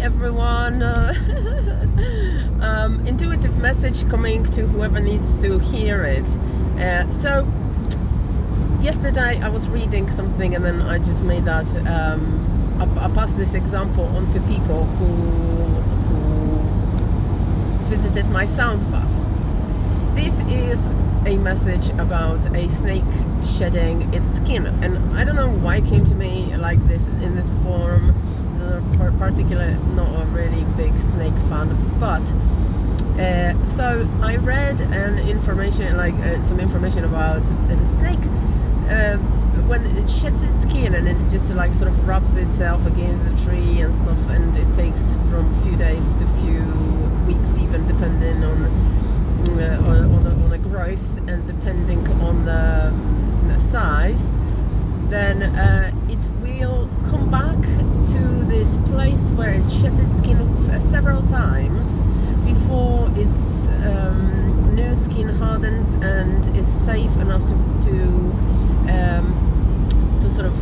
everyone. Intuitive message coming to whoever needs to hear it. So yesterday I was reading something and then I just made that I passed this example on to people who visited my sound bath. This is a message about a snake shedding its skin, and I don't know why it came to me like this in this form. Particularly not a really big snake fan, but so I read some information about the snake when it sheds its skin and it just like sort of rubs itself against the tree and stuff, and it takes from few days to few weeks, even depending on the growth and depending on the size. Then it will come back to this place where it's shed its skin several times before its new skin hardens and is safe enough to sort of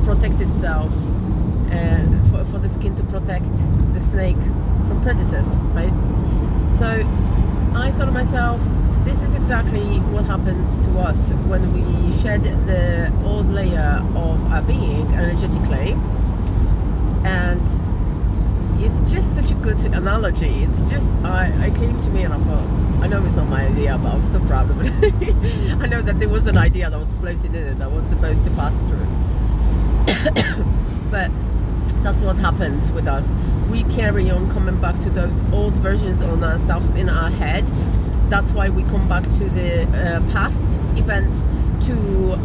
protect itself, for the skin to protect the snake from predators, right? So I thought to myself, this is exactly what happens to us when we shed the old layer of our being energetically. And it's just such a good analogy. It's just, I came to me and I thought, I know it's not my idea, but I'm still proud of it. I know that there was an idea that was floating in it that was supposed to pass through. But that's what happens with us. We carry on coming back to those old versions of ourselves in our head. That's why we come back to the past events, to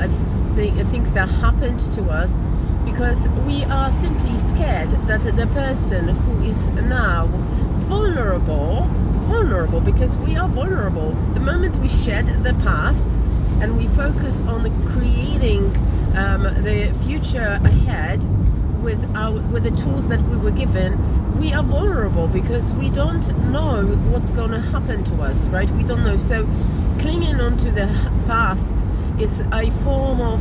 things that happened to us, because we are simply scared that the person who is now vulnerable, because we are vulnerable. The moment we shed the past and we focus on creating the future ahead with the tools that we were given, we are vulnerable because we don't know what's going to happen to us, right? We don't know. So clinging on to the past is a form of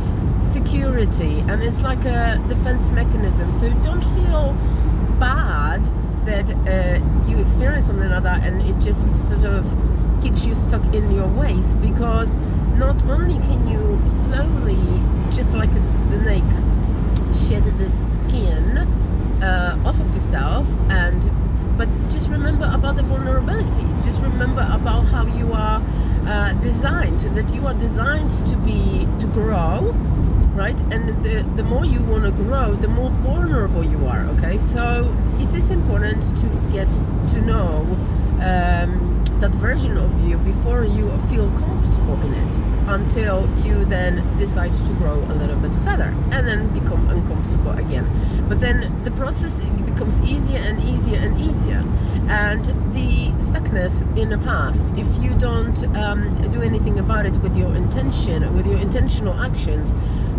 security, and it's like a defense mechanism. So don't feel bad that you experience something like that and it just sort of keeps you stuck in your ways, because not only can you slowly, just like a snake, shed the skin off of yourself, but just remember about the vulnerability. Just remember about how you are designed, that you are designed to grow, right? And the more you want to grow, the more vulnerable you are. Okay, so it is important to get to know that version of you before you feel comfortable in it, until you then decide to grow a little bit further and then become uncomfortable again. But then the process becomes easier and easier and easier, and the stuckness in the past, if you don't do anything about it with your intention, with your intentional actions,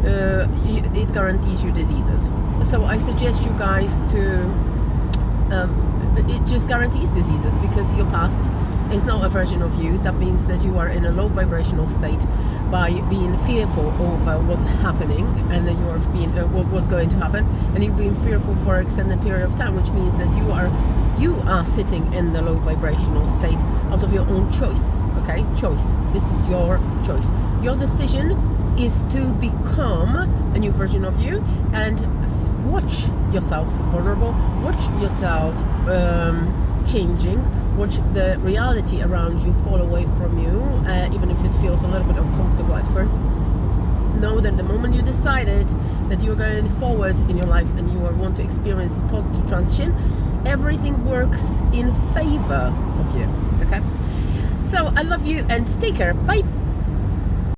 it guarantees you diseases. So I suggest you guys to it just guarantees diseases, because your past is not a version of you. That means that you are in a low vibrational state by being fearful of what's happening, and you are being what's going to happen, and you've been fearful for an extended period of time, which means that you are sitting in the low vibrational state out of your own choice. Okay, choice. This is your choice. Your decision is to become a new version of you, and watch yourself vulnerable, watch yourself changing, watch the reality around you fall away from you, even if it feels a little bit uncomfortable at first. Know that the moment you decided that you're going forward in your life and you want to experience positive transition, everything works in favor of you. Okay, so I love you and take care. Bye.